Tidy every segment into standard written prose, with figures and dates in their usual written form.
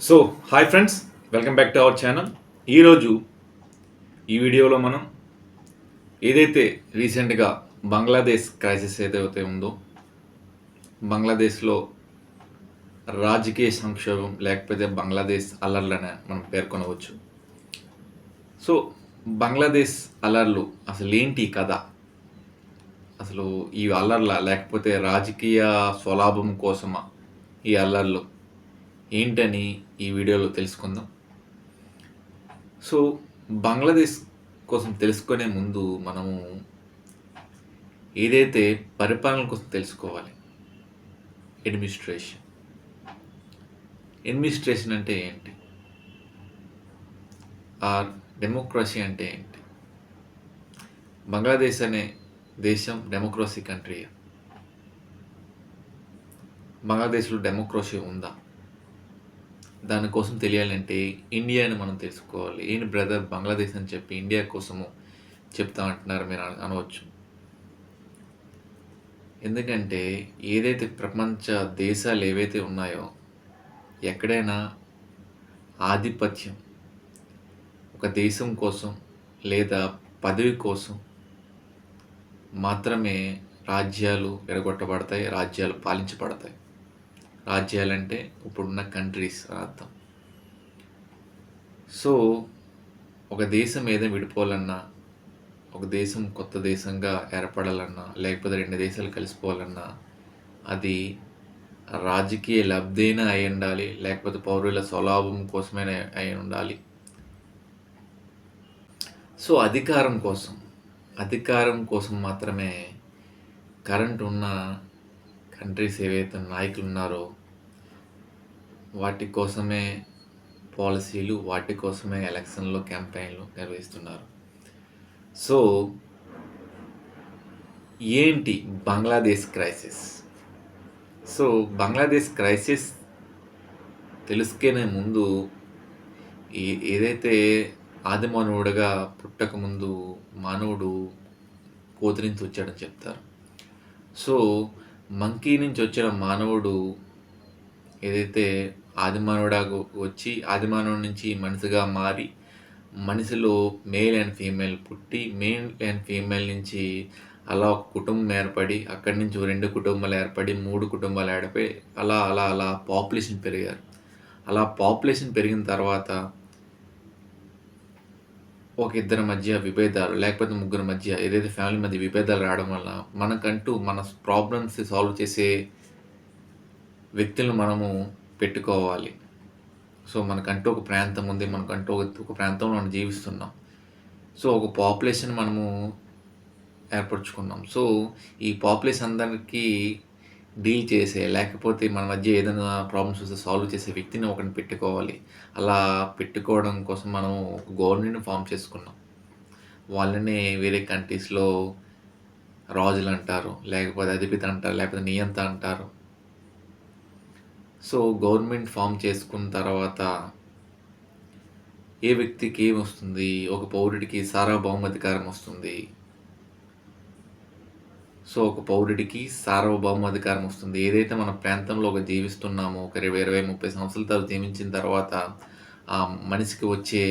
So hi friends, welcome back to our channel. ఈరోజు ఈ వీడియోలో మనం ఏదైతే రీసెంట్గా బంగ్లాదేశ్ క్రైసిస్ ఏదైతే ఉందో, బంగ్లాదేశ్లో రాజకీయ సంక్షోభం లేకపోతే బంగ్లాదేశ్ అల్లర్లనే మనం పేర్కొనవచ్చు. సో బంగ్లాదేశ్ అల్లర్లు అసలు ఏంటి కథ, అసలు ఈ అల్లర్ల లేకపోతే రాజకీయ స్వలాభం కోసమా ఈ అల్లర్లు ఏంటని ఈ వీడియోలో తెలుసుకుందాం. సో బంగ్లాదేశ్ కోసం తెలుసుకునే ముందు మనము ఏదైతే పరిపాలన కోసం తెలుసుకోవాలి. అడ్మినిస్ట్రేషన్ అడ్మినిస్ట్రేషన్ అంటే ఏంటి, ఆర్ డెమోక్రసీ అంటే ఏంటి? బంగ్లాదేశ్ అనే దేశం డెమోక్రసీ కంట్రీ. బంగ్లాదేశ్లో డెమోక్రసీ ఉందా? దానికోసం తెలియాలంటే ఇండియాని మనం తెలుసుకోవాలి. ఏంటి బ్రదర్ బంగ్లాదేశ్ అని చెప్పి ఇండియా కోసము చెప్తా అంటున్నారు మీరు అనవచ్చు. ఎందుకంటే ఏదైతే ప్రపంచ దేశాలు ఏవైతే ఉన్నాయో, ఎక్కడైనా ఆధిపత్యం ఒక దేశం కోసం లేదా పదవి కోసం మాత్రమే రాజ్యాలు విడగొట్టబడతాయి, రాజ్యాలు పాలించబడతాయి. రాజ్యాలంటే ఇప్పుడున్న కంట్రీస్ అని అర్థం. సో ఒక దేశం ఏదైనా విడిపోవాలన్నా, ఒక దేశం కొత్త దేశంగా ఏర్పడాలన్నా, లేకపోతే రెండు దేశాలు కలిసిపోవాలన్నా అది రాజకీయ లబ్ధైనా అయి ఉండాలి, లేకపోతే పౌరుల స్వలాభం కోసమైనా అయి ఉండాలి. సో అధికారం కోసం మాత్రమే కరెంట్ ఉన్న కంట్రీస్ ఏవైతే నాయకులు ఉన్నారో వాటి కోసమే పాలసీలు, వాటి కోసమే ఎలక్షన్లో క్యాంపెయిన్లు నిర్వహిస్తున్నారు. సో ఏంటి Bangladesh crisis? So Bangladesh crisis తెలుసుకునే ముందు ఏదైతే ఆది మానవుడిగా పుట్టకముందు మానవుడు కోతి నుంచి వచ్చాడని చెప్తారు. సో మంకీ నుంచి వచ్చిన మానవుడు ఏదైతే ఆదిమానవుడా వచ్చి ఆదిమానవుడి నుంచి మనిషిగా మారి మనిషిలో మేల్ అండ్ ఫీమేల్ పుట్టి మేల్ అండ్ ఫీమేల్ నుంచి అలా ఒక కుటుంబం ఏర్పడి అక్కడి నుంచి 2 కుటుంబాలు ఏర్పడి 3 కుటుంబాలు ఏర్పడి అలా అలా అలా పాపులేషన్ పెరిగారు. అలా పాపులేషన్ పెరిగిన తర్వాత ఒక ఇద్దరి మధ్య విభేదాలు లేకపోతే ముగ్గురు మధ్య ఏదైతే ఫ్యామిలీ మధ్య విభేదాలు రావడం వల్ల మనకంటూ మన ప్రాబ్లమ్స్ సాల్వ్ చేసే వ్యక్తులను మనము పెట్టుకోవాలి. సో మనకంటూ ఒక ప్రాంతం ఉంది, మనకంటూ ఒక ప్రాంతంలో మనం జీవిస్తున్నాం. సో ఒక పాపులేషన్ మనము ఏర్పరచుకున్నాం. సో ఈ పాపులేషన్ అందరికీ డీల్ చేసే లేకపోతే మన మధ్య ఏదైనా ప్రాబ్లమ్స్ వస్తే సాల్వ్ చేసే వ్యక్తిని ఒకరిని పెట్టుకోవాలి. అలా పెట్టుకోవడం కోసం మనం ఒక గవర్నమెంట్ని ఫామ్ చేసుకున్నాం. వాళ్ళని వేరే కంట్రీస్లో రాజులు అంటారు, లేకపోతే అధిపతి అంటారు, లేకపోతే నియంత అంటారు. సో గవర్నమెంట్ ఫామ్ చేసుకున్న తర్వాత ఏ వ్యక్తికి ఏమొస్తుంది? ఒక పౌరుడికి సార్వభౌమాధికారం వస్తుంది. సో ఒక పౌరుడికి సార్వభౌమాధికారం వస్తుంది. ఏదైతే మన ప్రాంతంలో ఒక జీవిస్తున్నామో ఒక 20-30 సంవత్సరాల తర్వాత జీవించిన తర్వాత ఆ మనిషికి వచ్చే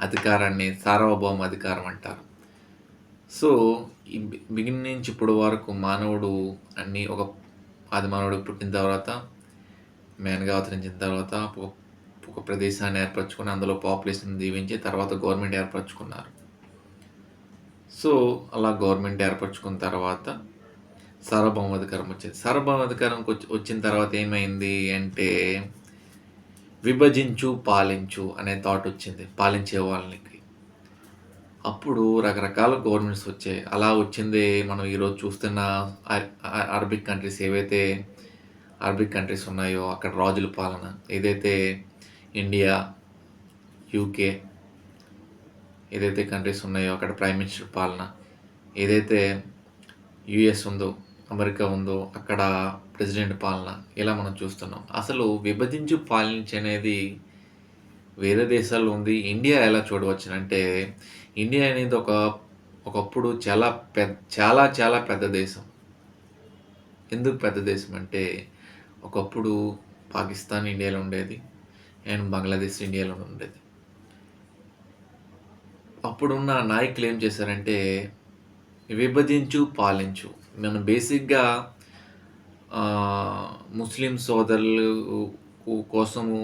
అధికారాన్ని సార్వభౌమాధికారం అంటారు. సో ఈ బిగినింగ్ నుంచి ఇప్పుడు వరకు మానవుడు అన్నీ ఆది మానవుడు పుట్టిన తర్వాత మ్యాన్గా అవతరించిన తర్వాత ఒక ప్రదేశాన్ని ఏర్పరచుకొని అందులో పాపులేషన్ జీవించి తర్వాత గవర్నమెంట్ ఏర్పరచుకున్నారు. సో అలా గవర్నమెంట్ ఏర్పరచుకున్న తర్వాత సార్వభౌమాధికారం వచ్చింది. సార్వభౌమాధికారం వచ్చిన తర్వాత ఏమైంది అంటే విభజించు పాలించు అనే థాట్ వచ్చింది పాలించే వాళ్ళకి. అప్పుడు రకరకాల గవర్నమెంట్స్ వచ్చాయి. అలా వచ్చిందే మనం ఈరోజు చూస్తున్న అరబిక్ కంట్రీస్ ఏవైతే అరబిక్ కంట్రీస్ ఉన్నాయో అక్కడ రాజుల పాలన. ఏదైతే ఇండియా, యూకే ఏదైతే కంట్రీస్ ఉన్నాయో అక్కడ ప్రైమ్ మినిస్టర్ పాలన. ఏదైతే యుఎస్ ఉందో, అమెరికా ఉందో అక్కడ ప్రెసిడెంట్ పాలన. ఇలా మనం చూస్తున్నాం. అసలు విభజించి పాలించి అనేది వేరే దేశాల్లో ఉంది. ఇండియా ఎలా చూడవచ్చునంటే ఇండియా అనేది ఒకప్పుడు చాలా చాలా పెద్ద దేశం. ఎందుకు పెద్ద దేశం అంటే ఒకప్పుడు పాకిస్తాన్ ఇండియాలో ఉండేది. అండ్ బంగ్లాదేశ్ ఇండియాలోనే ఉండేది. అప్పుడున్న నాయకులు ఏం చేశారంటే, విభజించు, పాలించు. మనం బేసిక్‌గా ముస్లిం సోదరులు కోసము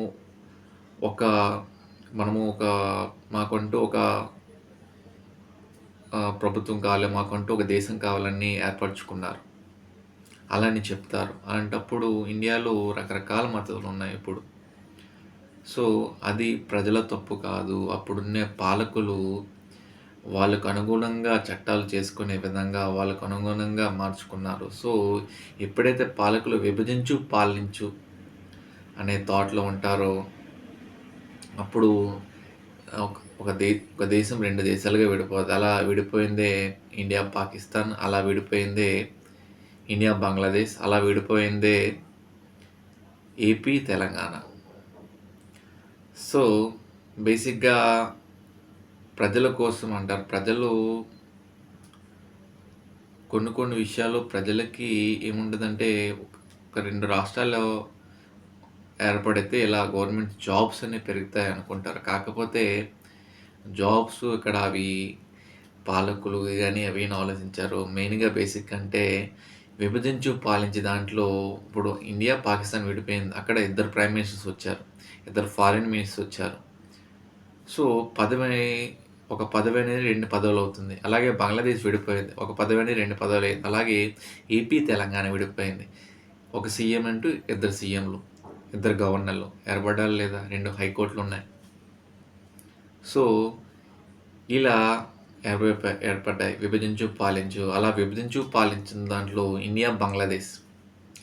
ఒక మనము ఒక మాకంటూ ఒక ప్రభుత్వం కావాలి, మాకంటూ ఒక దేశం కావాలని ఏర్పరచుకున్నారు. అలా అని చెప్తారు. అలాంటప్పుడు ఇండియాలో రకరకాల మతాలున్నాయి ఇప్పుడు. సో, అది ప్రజల తప్పు కాదు. అప్పుడున్న పాలకులు వాళ్ళకు అనుగుణంగా చట్టాలు చేసుకునే విధంగా వాళ్ళకు అనుగుణంగా మార్చుకున్నారు. సో, ఎప్పుడైతే పాలకులు విభజించు, పాలించు అనే థాట్‌లో ఉంటారో, అప్పుడు ఒక ఒక దే ఒక దేశం 2 దేశాలుగా విడిపోద్ది. అలా విడిపోయిందే ఇండియా, పాకిస్తాన్. అలా విడిపోయిందే ఇండియా, బంగ్లాదేశ్. అలా విడిపోయిందే ఏపీ, తెలంగాణ. సో, బేసిక్‌గా ప్రజల కోసం అంటారు. ప్రజలు కొన్ని కొన్ని విషయాల్లో ప్రజలకి ఏముంటదంటే, ఒక 2 రాష్ట్రాల్లో ఏర్పడితే ఇలా గవర్నమెంట్ జాబ్స్ అనేవి పెరుగుతాయనుకుంటారు. కాకపోతే జాబ్స్ ఇక్కడ అవి పాలకులు గాని అవేం ఆలోచించరు. మెయిన్‌గా బేసిక్ అంటే విభజించు, పాలించు దాంట్లో ఇప్పుడు ఇండియా, పాకిస్తాన్ విడిపోయింది. అక్కడ ఇద్దరు ప్రైమ్ మినిస్టర్స్ వచ్చారు. ఇద్దరు ఫారిన్ మినిస్టర్స్ వచ్చారు. సో, పదవి ఒక పదవనేది 2 పదవులవుతుంది. అలాగే బంగ్లాదేశ్ విడిపోయింది. ఒక పదవనేది 2 పదవులయింది. అలాగే ఏపీ, తెలంగాణ విడిపోయింది. ఒక సీఎం అంటూ ఇద్దరు సీఎంలు, ఇద్దరు గవర్నర్లు ఏర్పడ్డారా లేదా? 2 హైకోర్టులున్నాయి. సో, ఇలా ఏర్పడ్డాయి. విభజించు, పాలించు. అలా విభజించు, పాలించిన దాంట్లో ఇండియా, బంగ్లాదేశ్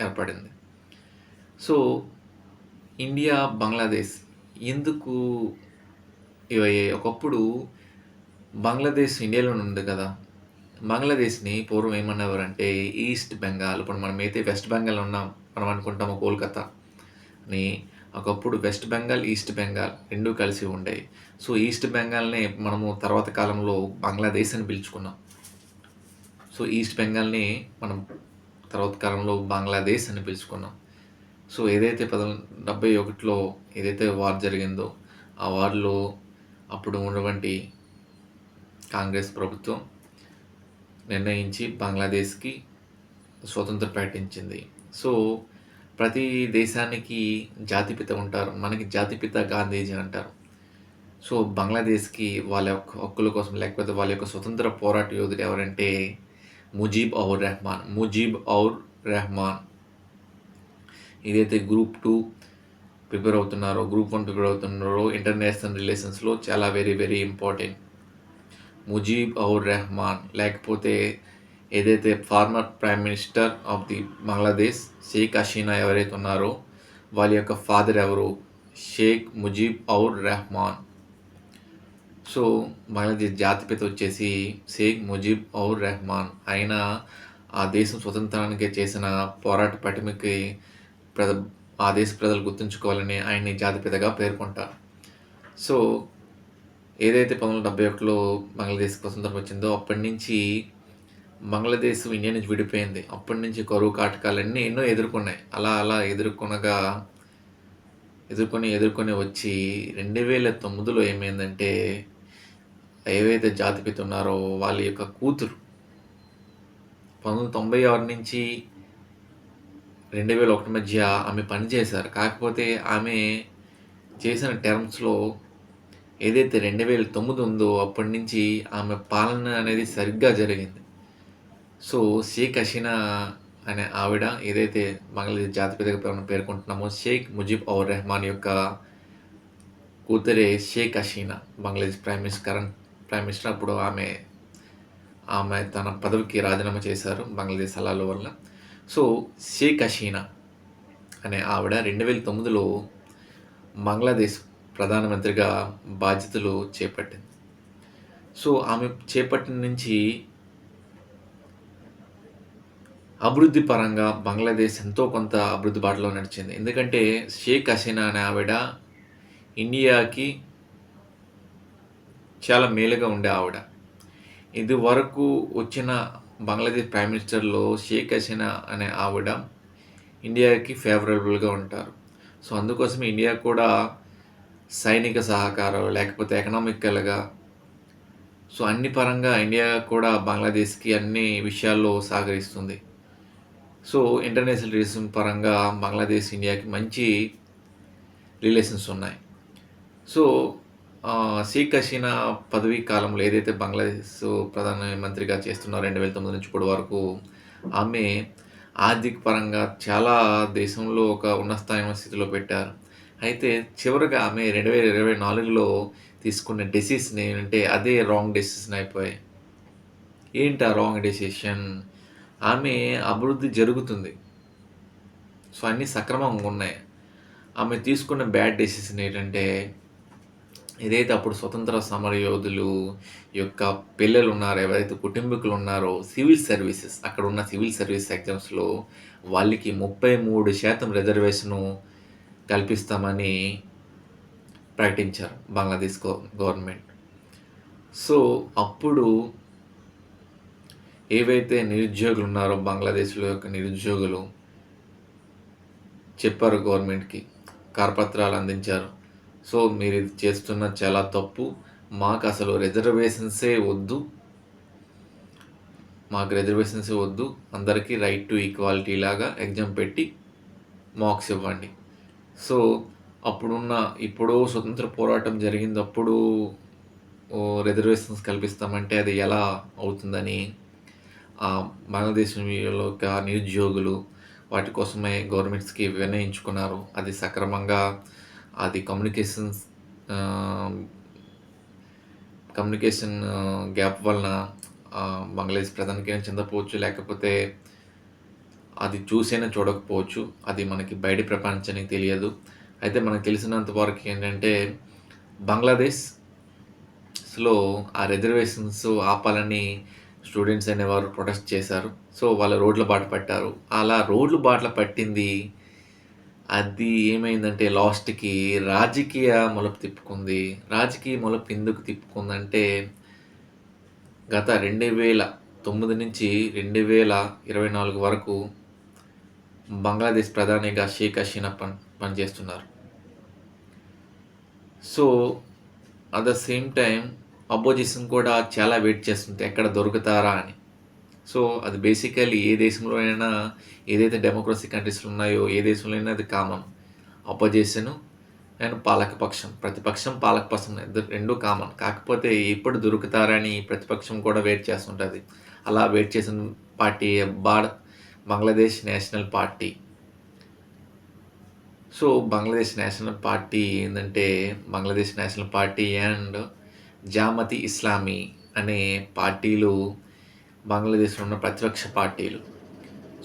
ఏర్పడింది. సో, ఇండియా, బంగ్లాదేశ్ ఎందుకు ఇవయ్యాయి? ఒకప్పుడు బంగ్లాదేశ్ ఇండియాలోనే ఉంది కదా! బంగ్లాదేశ్‌ని పూర్వం ఏమనేవారంటే ఈస్ట్ బెంగాల్. ఇప్పుడు మనమైతే వెస్ట్ బెంగాల్ ఉన్నాం. మనం అనుకుంటాము కోల్‌కతా అని. ఒకప్పుడు వెస్ట్ బెంగాల్, ఈస్ట్ బెంగాల్ 2 కలిసి ఉండేయి. సో, ఈస్ట్ బెంగాల్‌నే మనము తర్వాత కాలంలో బంగ్లాదేశ్ అని పిలుచుకున్నాం. సో, ఈస్ట్ బెంగాల్‌ని మనం తర్వాత కాలంలో బంగ్లాదేశ్ అని పిలుచుకున్నాం. సో, ఏదైతే 1971లో ఏదైతే వార్ జరిగిందో, ఆ వార్‌లో అప్పుడు ఉన్నటువంటి కాంగ్రెస్ ప్రభుత్వం నిర్ణయించి బంగ్లాదేశ్‌కి స్వతంత్రం ప్రకటించింది. సో, ప్రతి దేశానికి జాతిపిత ఉంటారు. మనకి జాతిపిత గాంధీజీ అంటారు. సో, బంగ్లాదేశ్‌కి వాళ్ళ యొక్క హక్కుల కోసం లేకపోతే వాళ్ళ యొక్క స్వతంత్ర పోరాట యోధుడు ఎవరంటే ముజీబ్ ఔర్ రెహమాన్. ముజీబ్ ఔర్ రెహమాన్. ఏదైతే గ్రూప్ 2 ప్రిపేర్ అవుతున్నారో, గ్రూప్ 1 ప్రిపేర్ అవుతున్నారో ఇంటర్నేషనల్ రిలేషన్స్‌లో చాలా very very important. Mujibur Rahman లేకపోతే ఏదైతే former prime minister of the Bangladesh Sheikh Hasina ఎవరైతే ఉన్నారో వాళ్ళ యొక్క ఫాదర్ ఎవరు? షేక్ ముజీబ్ ఔర్ రెహమాన్. సో, బంగ్లాదేశ్ జాతిపిత వచ్చేసి షేక్ ముజీబ్ ఔర్ రెహమాన్. ఆయన ఆ దేశం స్వతంత్రానికి చేసిన పోరాట పటిమకి ప్ర ఆ దేశ ప్రజలు గుర్తుంచుకోవాలని ఆయన్ని జాతిపితగా పేర్కొంటారు. సో, ఏదైతే 1971లో బంగ్లాదేశ్ స్వతంత్రం వచ్చిందో అప్పటి నుంచి బంగ్లాదేశ్ ఇండియా నుంచి విడిపోయింది. అప్పటి నుంచి కరువు కాటకాలన్నీ ఎన్నో ఎదుర్కొన్నాయి. అలా అలా ఎదుర్కొని వచ్చి 2009లో ఏమైందంటే ఏవైతే జాతిపిత ఉన్నారో వాళ్ళ యొక్క కూతురు 1996 నుంచి 2001 మధ్య ఆమె పనిచేశారు. కాకపోతే ఆమె చేసిన టర్మ్స్‌లో ఏదైతే 2009 ఉందో అప్పటి నుంచి ఆమె పాలన అనేది సరిగ్గా జరిగింది. సో, షేక్ హసీనా అనే ఆవిడ ఏదైతే బంగ్లాదేశ్ జాతిపితగా మనం పేర్కొంటున్నామో షేక్ ముజీబ్ ఔర్ రెహమాన్ యొక్క కూతురే షేక్ హసీనా. బంగ్లాదేశ్ ప్రైమ్ మినిస్టర్ అప్పుడు ఆమె తన పదవికి రాజీనామా చేశారు బంగ్లాదేశ్ సలాల వల్ల. సో, షేక్ హసీనా అనే ఆవిడ 2009లో బంగ్లాదేశ్ ప్రధానమంత్రిగా బాధ్యతలు చేపట్టింది. సో, ఆమె చేపట్టిన నుంచి అభివృద్ధి పరంగా బంగ్లాదేశ్ ఎంతో కొంత అభివృద్ధి బాటలో నడిచింది. ఎందుకంటే షేక్ హసీనా అనే ఆవిడ ఇండియాకి చాలా మేలుగా ఉండే ఆవిడ. ఇదివరకు వచ్చిన బంగ్లాదేశ్ ప్రైమ్ మినిస్టర్‌లో షేక్ హసీనా అనే ఆవిడ ఇండియాకి ఫేవరబుల్‌గా ఉంటారు. సో, అందుకోసమే ఇండియా కూడా సైనిక సహకారం లేకపోతే ఎకనామికల్‌గా సో, అన్ని పరంగా ఇండియా కూడా బంగ్లాదేశ్‌కి అన్ని విషయాల్లో సహకరిస్తుంది. సో, ఇంటర్నేషనల్ రిలేషన్ పరంగా బంగ్లాదేశ్, ఇండియాకి మంచి రిలేషన్స్ ఉన్నాయి. సో, షేక్ హసీనా పదవీ కాలంలో ఏదైతే బంగ్లాదేశ్ ప్రధాన మంత్రిగా చేస్తున్నారో 2009 నుంచి ఇప్పటి వరకు, ఆమె ఆర్థిక పరంగా చాలా దేశంలో ఒక ఉన్నత స్థాయిలో స్థితిలో పెట్టారు. అయితే చివరగా ఆమె 2024లో తీసుకున్న డెసిషన్ ఏంటంటే అదే రాంగ్ డెసిషన్ అయిపోయాయి. ఏంటి ఆ రాంగ్ డెసిషన్? ఆమె అభివృద్ధి జరుగుతుంది. సో, అన్నీ సక్రమంగా ఉన్నాయి. ఆమె తీసుకున్న బ్యాడ్ డెసిషన్ ఏంటంటే ఏదైతే అప్పుడు స్వతంత్ర సమరయోధులు యొక్క పిల్లలున్నారో, ఎవరైతే కుటుంబీకులున్నారో, సివిల్ సర్వీసెస్ అక్కడున్న సివిల్ సర్వీస్ ఎగ్జామ్స్‌లో వాళ్ళకి 33% రిజర్వేషను కల్పిస్తామని ప్రకటించారు బంగ్లాదేశ్ గవర్నమెంట్. సో, అప్పుడు ఏవైతే నిరుద్యోగులున్నారో బంగ్లాదేశ్‌లో యొక్క నిరుద్యోగులు చెప్పారు గవర్నమెంట్‌కి. కరపత్రాలు అందించారు. సో, మీరిది చేస్తున్నది చాలా తప్పు. మాకసలు రిజర్వేషన్సే వద్దు. మాకు రిజర్వేషన్సే వద్దు. అందరికీ రైట్ టు ఈక్వాలిటీ లాగా ఎగ్జామ్ పెట్టి మార్క్స్ ఇవ్వండి. సో, అప్పుడున్న ఎప్పుడో స్వతంత్ర పోరాటం జరిగిందప్పుడు రిజర్వేషన్స్ కల్పిస్తామంటే అది ఎలా అవుతుందని బంగ్లాదేశ్‌లో యొక్క నిరుద్యోగులు వాటి కోసమే గవర్నమెంట్స్‌కి విన్నయించుకున్నారు. అది సక్రమంగా అది ఆహ్, కమ్యూనికేషన్ గ్యాప్ వలన బంగ్లాదేశ్ ప్రధానికైనా చెందకపోవచ్చు. లేకపోతే అది చూసైనా చూడకపోవచ్చు. అది మనకి బయటి ప్రపంచానికి తెలియదు. అయితే మనకు తెలిసినంత వరకు ఏంటంటే బంగ్లాదేశ్‌లో ఆ రిజర్వేషన్స్ ఆపాలని స్టూడెంట్స్ అనేవారు ప్రొటెస్ట్ చేశారు. సో, వాళ్ళు రోడ్ల బాట పట్టారు. అలా రోడ్లు బాటల పట్టింది అది ఏమైందంటే లాస్ట్‌కి రాజకీయ మలుపు తిప్పుకుంది. రాజకీయ మలుపు ఎందుకు తిప్పుకుందంటే గత 2009 నుంచి 2024 వరకు బంగ్లాదేశ్ ప్రధానిగా షేక్ హసీనా పనిచేస్తున్నారు. So, at the same time opposition కూడా చాలా వెయిట్ చేస్తుంది ఎక్కడ దొరుకుతారా అని. సో, అది బేసికల్లీ ఏ దేశంలోనైనా ఏదైతే డెమోక్రసీ కంట్రీస్‌లో ఉన్నాయో ఏ దేశంలో అయినా అది కామన్. Opposition and పాలకపక్షం. ప్రతిపక్షం, పాలకపక్షం 2 కామన్. కాకపోతే ఎప్పుడు దొరుకుతారని ప్రతిపక్షం కూడా వెయిట్ చేస్తుంటది. అలా వెయిట్ చేసిన party Bangladesh national party. So, Bangladesh national party ఏందంటే, Bangladesh national party and Jamaat Islami అనే పార్టీలు బంగ్లాదేశ్‌లో ఉన్న ప్రతిపక్ష పార్టీలు.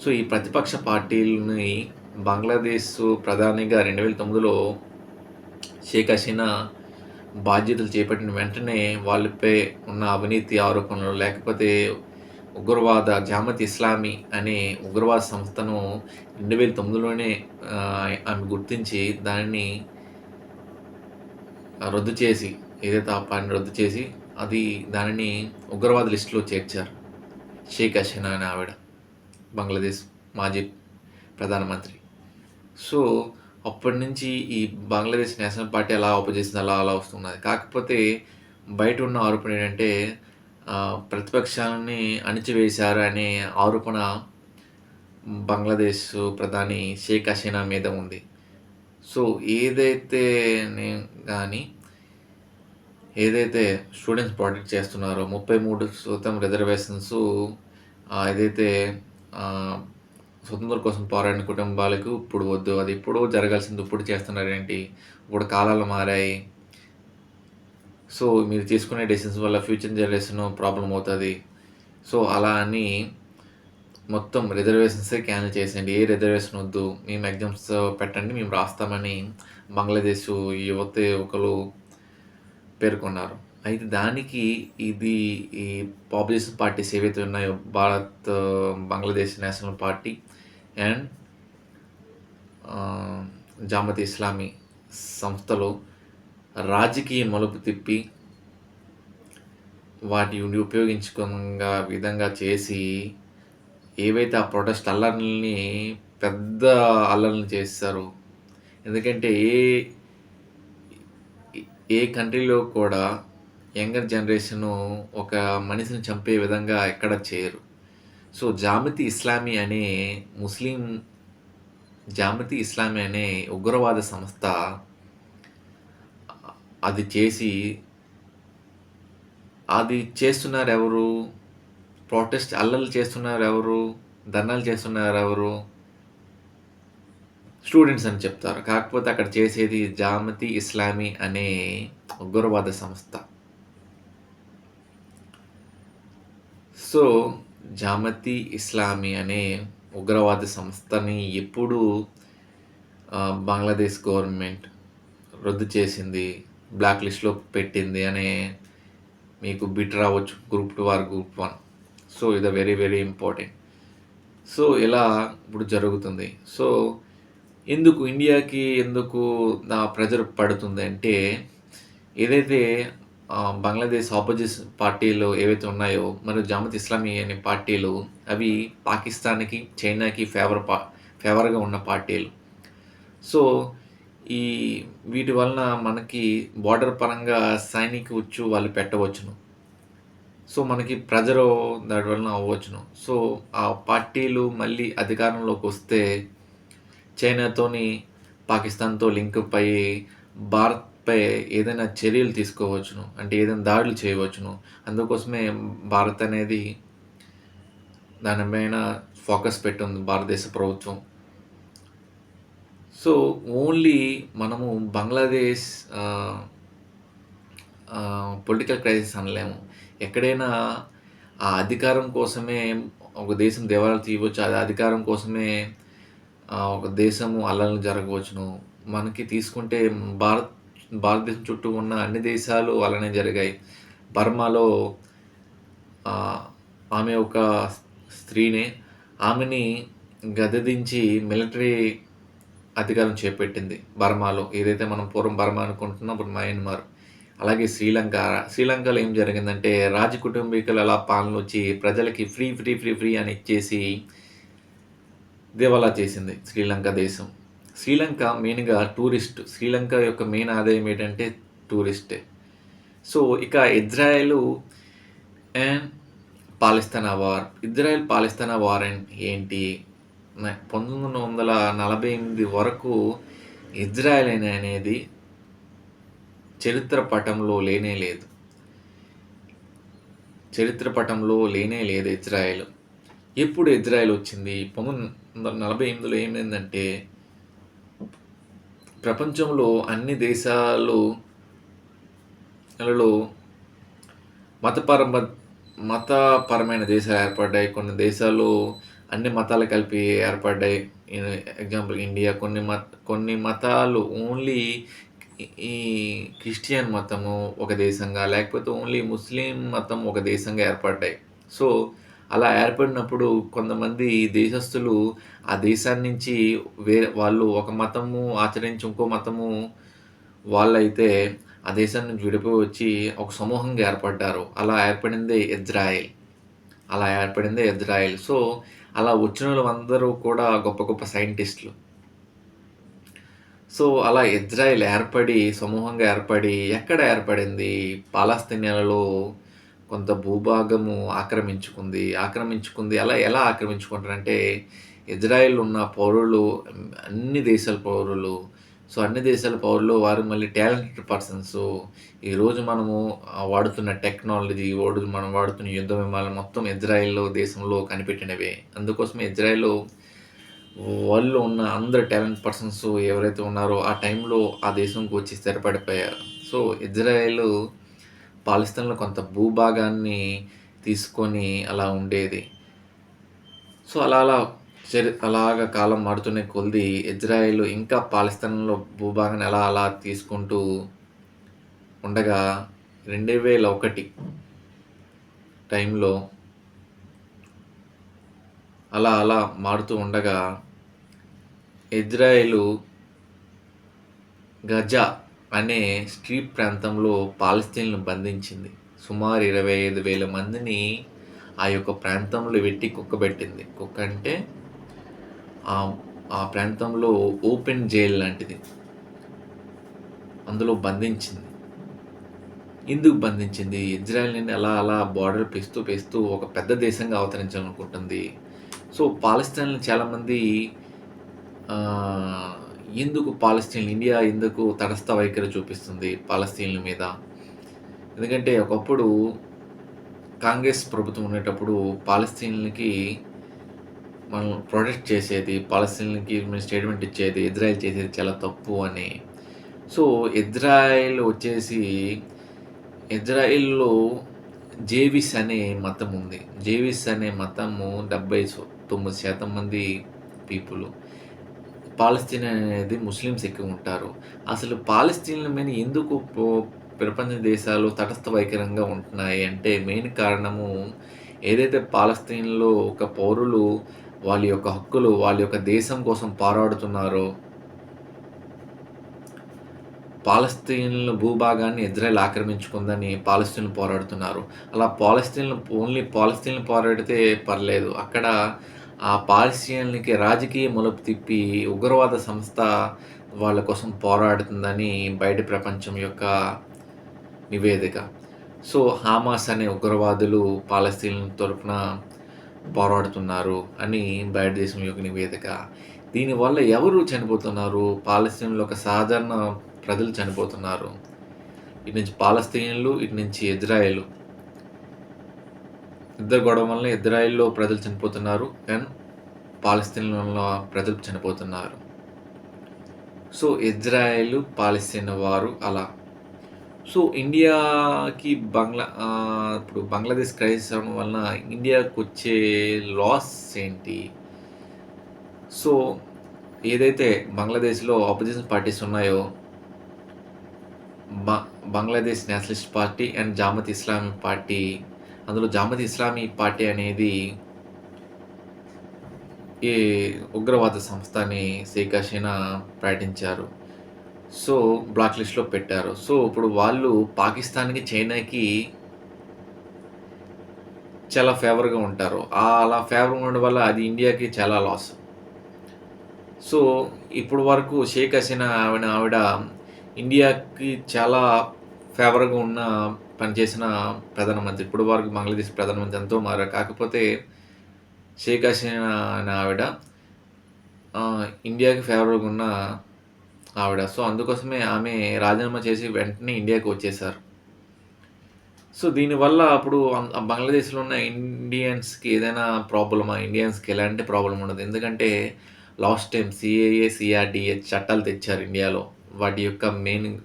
సో, ఈ ప్రతిపక్ష పార్టీలని బంగ్లాదేశ్ ప్రధానిగా 2009లో షేక్ హసీనా బాధ్యతలు చేపట్టిన వెంటనే వాళ్ళపై ఉన్న అవినీతి ఆరోపణలు, లేకపోతే ఉగ్రవాద జామత్ ఇస్లామీ అనే ఉగ్రవాద సంస్థను 2009లోనే ఆమె గుర్తించి దాన్ని రద్దు చేసి, ఏదైతే ఆ పనిని రద్దు చేసి, దానిని ఉగ్రవాద లిస్ట్‌లో చేర్చారు. షేక్ హసీనా అనే ఆవిడ. బంగ్లాదేశ్ మాజీ ప్రధానమంత్రి. సో, అప్పటినుంచి ఈ బంగ్లాదేశ్ నేషనల్ పార్టీ అలా అపోజిషన్ అలా వస్తున్నది. కాకపోతే బయట ఉన్న ఆరోపణ ఏంటంటే ప్రతిపక్షాలని అణిచివేశారు అనే ఆరోపణ బంగ్లాదేశ్ ప్రధాని షేక్ హసీనా మీద ఉంది. సో, గాని ఏదైతే స్టూడెంట్స్ ప్రొటెక్ట్ చేస్తున్నారో 33% రిజర్వేషన్సు ఏదైతే ఆహ్, స్వతంత్రం కోసం పోరాడిన కుటుంబాలకు ఇప్పుడు వద్దు. అది ఎప్పుడో జరగాల్సింది ఇప్పుడు చేస్తున్నారేంటి? ఇప్పుడు కాలాలు మారాయి. సో, మీరు తీసుకునే డెసిషన్స్ వల్ల ఫ్యూచర్ జనరేషన్ ప్రాబ్లమ్ అవుతది. సో, అలా అని మొత్తం రిజర్వేషన్సే క్యాన్సిల్ చేసేయండి. ఏ రిజర్వేషన్ వద్దు. మేము ఎగ్జామ్స్ పెట్టండి. మేము రాస్తామని బంగ్లాదేశ్ యువకులు పేర్కొన్నారు. అయితే దానికి ఈ పాపులేషన్ పార్టీస్ ఏవైతే ఉన్నాయో Bangladesh national party and Jamaat Islami సంస్థలు రాజకీయ మలుపు తిప్పి వాటిని ఉపయోగించుకున్న విధంగా చేసి ఏవైతే ఆ ప్రొటెస్ట్ అల్లర్లని పెద్ద అల్లర్లని చేసేసారో. ఎందుకంటే ఏ కంట్రీలో కూడా యంగర్ జనరేషను ఒక మనిషిని చంపే విధంగా ఎక్కడ చేయరు. సో, ముస్లిం జామితి ఇస్లామీ అనే ఉగ్రవాద సంస్థ అది చేసి అది చేస్తున్నారెవరు? అల్లర్లు చేస్తున్నారెవరు? ధర్నాలు చేస్తున్నారెవరు? స్టూడెంట్స్ అని చెప్తారు. కాకపోతే అక్కడ చేసేది జామితి ఇస్లామీ అనే ఉగ్రవాద సంస్థ. సో, జామితి ఇస్లామీ అనే ఉగ్రవాద సంస్థని ఎప్పుడూ బంగ్లాదేశ్ గవర్నమెంట్ రద్దు చేసింది. బ్లాక్ లిస్ట్‌లో పెట్టింది అనే మీకు బిట్ రావచ్చు. Group 2 or group 1. సో, ఇది వెరీ, వెరీ ఇంపార్టెంట్. సో, ఇలా ఇప్పుడు జరుగుతుంది. సో, ఎందుకు ప్రెజర్ పడుతుందంటే, ఏదైతే బంగ్లాదేశ్ ఆపోజిషన్ పార్టీలు ఏవైతే ఉన్నాయో, మరియు జామిత్ ఇస్లామీ అనే పార్టీలు అవి పాకిస్తాన్‌కి, చైనాకి ఫేవర్‌గా ఉన్న పార్టీలు. సో, ఈ వీటి వలన మనకి బోర్డర్ పరంగా సైనిక వాళ్ళు పెట్టవచ్చును. సో, మనకి ప్రెజరు దాని వలన అవ్వచ్చును. సో, ఆ పార్టీలు మళ్ళీ అధికారంలోకొస్తే చైనాతోని, పాకిస్తాన్‌తో లింకప్ అయ్యి భారత్‌పై ఏదైనా చర్యలు తీసుకోవచ్చును. అంటే ఏదైనా దాడులు చేయవచ్చును. అందుకోసమే భారత్ అనేది దాని పైన ఫోకస్ పెట్టుంది భారతదేశ ప్రభుత్వం. సో, ఓన్లీ మనము బంగ్లాదేశ్ పొలిటికల్ క్రైసిస్ అనలేము. ఎక్కడైనా ఆ అధికారం కోసమే ఒక దేశం దేవాలయాలు తీయవచ్చు. అది అధికారం కోసమే ఒక దేశము అల్లర్లు జరగవచ్చును. మనకి తీసుకుంటే భారతదేశం చుట్టూ ఉన్న అన్ని దేశాలు అలానే జరిగాయి. బర్మాలో ఆమె ఒక స్త్రీనే. ఆమెని గద్దెదించి మిలిటరీ అధికారం చేపట్టింది బర్మాలో. ఏదైతే మనం పూర్వం బర్మా అనుకుంటున్నాం, ఇప్పుడు మయన్మార్. అలాగే శ్రీలంకలో ఏం జరిగిందంటే, కుటుంబీకులు అలా పాలనొచ్చి ప్రజలకి ఫ్రీ అని ఇచ్చేసి దివాలా చేసింది శ్రీలంక దేశం. శ్రీలంక మెయిన్‌గా శ్రీలంక యొక్క మెయిన్ ఆదాయం ఏంటంటే టూరిస్టే. సో, ఇక ఇజ్రాయెలు అండ్ పాలస్తీనా వార్ ఏంటి? 1948 వరకు ఇజ్రాయెల్ అనేది చరిత్ర పటంలో లేనే లేదు ఇజ్రాయెల్. ఎప్పుడు ఇజ్రాయెల్ వచ్చింది? 1948లో ఏమైందంటే, ప్రపంచంలో అన్ని దేశాలలో మతపరమైన దేశాలు ఏర్పడ్డాయి. కొన్ని దేశాలు అన్ని మతాలు కలిపి ఏర్పడ్డాయి. Example India. కొన్ని మతాలు ఓన్లీ ఈ క్రిస్టియన్ మతము ఒక దేశంగా, లేకపోతే ఓన్లీ ముస్లిం మతం ఒక దేశంగా ఏర్పడ్డాయి. సో, అలా ఏర్పడినప్పుడు కొంతమంది దేశస్థులు ఆ దేశాన్ని నుంచి వాళ్ళు ఒక మతము ఆచరించి ఇంకో మతము వాళ్ళైతే ఆ దేశం నుంచి విడిపోయి వచ్చి ఒక సమూహంగా ఏర్పడ్డారు. అలా ఏర్పడిందే ఇజ్రాయెల్. సో, అలా వచ్చినోళ్ళందరూ కూడా గొప్ప గొప్ప సైంటిస్టులు. సో, అలా ఇజ్రాయెల్ సమూహంగా ఏర్పడి ఎక్కడ ఏర్పడింది? పాలస్తీనాలో కొంత భూభాగము ఆక్రమించుకుంది. ఎలా ఆక్రమించుకుంటారంటే, ఇజ్రాయెల్‌లో ఉన్న పౌరులు అన్ని దేశాల పౌరులు. సో, అన్ని దేశాల పౌరులు వారు మళ్ళీ టాలెంటెడ్ పర్సన్సు. ఈరోజు మనము వాడుతున్న టెక్నాలజీ, మనం వాడుతున్న యుద్ధ విమానాలు మొత్తం దేశంలో కనిపెట్టినవే. అందుకోసమే ఇజ్రాయెల్‌లో వరల్డ్‌లో ఉన్న అందరు టాలెంట్ పర్సన్స్ ఎవరైతే ఉన్నారో ఆ టైంలో ఆ దేశంకి వచ్చి స్థిరపడిపోయారు. సో, ఇజ్రాయెల్ పాలస్తీనాలో కొంత భూభాగాన్ని తీసుకొని అలా ఉండేది. సో, అలాగా కాలం మారుతున్న కొద్దీ ఇజ్రాయెల్ ఇంకా పాలస్తీనాలో భూభాగాన్ని అలా తీసుకుంటూ ఉండగా 2001 టైంలో అలా మారుతూ ఉండగా ఇజ్రాయెలు గజా అనే స్ట్రిప్ ప్రాంతంలో పాలస్తీన్‌లను బంధించింది. సుమారు 25,000 మందిని ఆ యొక్క ప్రాంతంలో కుక్కబెట్టింది. కుక్క అంటే ఆ ప్రాంతంలో ఓపెన్ జైల్ లాంటిది. అందులో బంధించింది. ఎందుకు బంధించింది? ఇజ్రాయెల్‌ని అలా అలా బోర్డర్ పెస్తూ పెస్తూ ఒక పెద్ద దేశంగా అవతరించాలనుకుంటుంది. సో, పాలస్తీనాని చాలామంది ఆహ్, ఎందుకు పాలస్తీన్ ఇండియా ఎందుకు తటస్థ వైఖరి చూపిస్తుంది పాలస్తీన్ల మీద? ఎందుకంటే ఒకప్పుడు కాంగ్రెస్ ప్రభుత్వం ఉండేటప్పుడు పాలస్తీన్లకి మనం ప్రొటెక్ట్ చేసేది, పాలస్తీన్లకి మేము స్టేట్మెంట్ ఇచ్చేది, ఇజ్రాయెల్ చేసేది చాలా తప్పు అని. సో, ఇజ్రాయెల్ వచ్చేసి ఇజ్రాయిల్‌లో జేవిస్ అనే మతం ఉంది. జేవిస్ అనే మతము 9% మంది పీపుల్. పాలస్తీనా అనేది ముస్లిమ్స్ ఎక్కువుంటారు. అసలు పాలస్తీన్ల మీద ఎందుకు ప్రపంచ దేశాలు తటస్థ వైఖరంగా ఉంటున్నాయి అంటే మెయిన్ కారణము ఏదైతే పాలస్తీన్‌లో ఒక పౌరులు వాళ్ళ యొక్క హక్కులు, వాళ్ళ యొక్క దేశం కోసం పోరాడుతున్నారో పాలస్తీన్‌ల భూభాగాన్ని ఇజ్రాయెల్ ఆక్రమించుకుందని పాలస్తీన్లు పోరాడుతున్నారు. అలా ఓన్లీ పాలస్తీన్లు పోరాడితే పర్లేదు. అక్కడ ఆ పాలస్తీన్లకి రాజకీయ మలుపు తిప్పి ఉగ్రవాద సంస్థ వాళ్ళ కోసం పోరాడుతుందని బయట ప్రపంచం యొక్క నివేదిక. సో, హమాస్ అనే ఉగ్రవాదులు పాలస్తీన్ల తరపున పోరాడుతున్నారు అని బయట దేశం యొక్క నివేదిక. దీనివల్ల ఎవరు చనిపోతున్నారు? పాలస్తీన్‌లో ఒక సాధారణ ప్రజలు చనిపోతున్నారు. ఇటు నుంచి పాలస్తీన్లు, ఇటు నుంచి ఇజ్రాయెల్. ఇద్దరి గొడవ వలన ఇజ్రాయెల్‌లో ప్రజలు చనిపోతున్నారు. అండ్ పాలస్తీన్‌లో ప్రజలు చనిపోతున్నారు. సో, ఇజ్రాయెల్, పాలస్తీన్ వారు అలా. సో, ఇండియాకి ఇప్పుడు బంగ్లాదేశ్ క్రైసిస్ అవ్వడం వలన ఇండియాకొచ్చే లాస్ ఏంటి? సో, ఏదైతే బంగ్లాదేశ్‌లో అపోజిషన్ పార్టీస్ ఉన్నాయో బ Bangladesh nationalist party and Jamaat Islami party. అందులో జామత్ ఇస్లామీ పార్టీ అనేది ఈ ఉగ్రవాద సంస్థ అని షేక్ హసీనా ప్రకటించారు. సో, బ్లాక్ లిస్ట్‌లో పెట్టారు. సో, ఇప్పుడు వాళ్ళు పాకిస్తాన్‌కి, చైనాకి చాలా ఫేవర్‌గా ఉంటారు. అలా ఫేవర్‌గా ఉండడం వల్ల అది ఇండియాకి చాలా లాస్. సో, ఇప్పుడు వరకు షేక్ హసీనా ఆవిడ ఇండియాకి చాలా ఫేవర్‌గా పనిచేసిన ప్రధానమంత్రి. ఇప్పటి వరకు బంగ్లాదేశ్ ప్రధానమంత్రి ఎంతో మారారు. కాకపోతే షేక్ హసీనా అనే ఆవిడ ఇండియాకి ఫేవర్‌గా ఉన్న ఆవిడ. సో, అందుకోసమే ఆమె రాజీనామా చేసి వెంటనే ఇండియాకి వచ్చేసారు. సో, దీనివల్ల అప్పుడు బంగ్లాదేశ్‌లో ఉన్న ఇండియన్స్‌కి ఏదైనా ప్రాబ్లమా? ఇండియన్స్‌కి ఎలాంటి ప్రాబ్లమ్ ఉండదు. ఎందుకంటే లాస్ట్ టైమ్ సీఏఏ, సీఆర్‌డీఏ చట్టాలు తెచ్చారు ఇండియాలో. వాటి యొక్క మెయిన్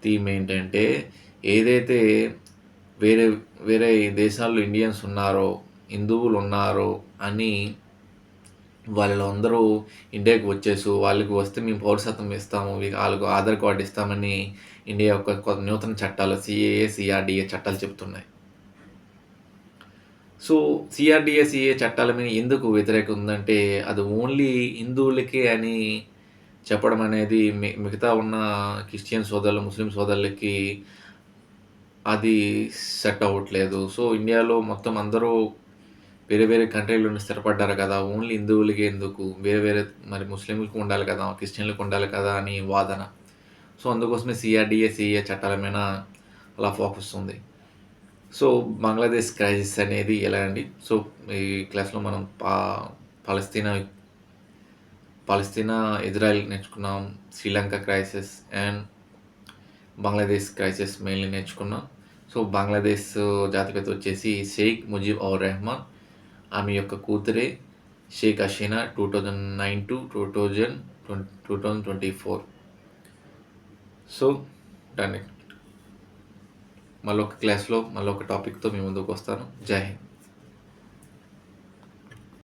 థీమ్ ఏంటంటే ఏదైతే వేరే వేరే దేశాల్లో ఇండియన్స్ ఉన్నారో, హిందువులున్నారో అని వాళ్ళు అందరూ ఇండియాకి వాళ్ళకి వస్తే మేము పౌరసత్వం ఇస్తాము. ఆళ్ళకు ఆధార్ కార్డ్ ఇస్తామని ఇండియా యొక్క నూతన చట్టాలు సీఏఏ, సీఆర్‌డీఏ చట్టాలు చెప్తున్నాయి. సో, సీఆర్‌డీఏ, సీఏఏ చట్టాల మీద ఎందుకు వ్యతిరేకత ఉందంటే, అది ఓన్లీ హిందువులకే అని చెప్పడం అనేది మిగతా ఉన్న క్రిస్టియన్ సోదరులు, ముస్లిం సోదరులకి అది సెట్ అవ్వట్లేదు. సో, ఇండియాలో మొత్తం అందరూ వేరే వేరే కంట్రీలో నుండి స్థిరపడ్డారు కదా! ఓన్లీ హిందువులకే ఎందుకు? వేరే వేరే మరి ముస్లింలకు ఉండాలి కదా! క్రిస్టియన్‌లకు ఉండాలి కదా! అని వాదన. సో, అందుకోసమే సీఆర్‌డీఏ, సీఏఏ చట్టాల మీద అలా ఫోకస్ ఉంది. సో, బంగ్లాదేశ్ క్రైసిస్ అనేది ఎలా అండి? సో, ఈ క్లాస్‌లో మనం పాలస్తీనా పాలస్తీనా, ఇజ్రాయెల్ నేర్చుకున్నాం. Sri Lanka crisis and Bangladesh crisis mainly నేర్చుకున్నాం. సో, బంగ్లాదేశ్ జాతిపిత వచ్చేసి షేక్ ముజీబ్ ఔర్ రెహమాన్. ఆమె యొక్క కూతురే Sheikh Hasina 2024. So, done it. మళ్ళొక క్లాస్‌లో మళ్ళొక టాపిక్‌తో మీ ముందుకొస్తాను. జై హింద్.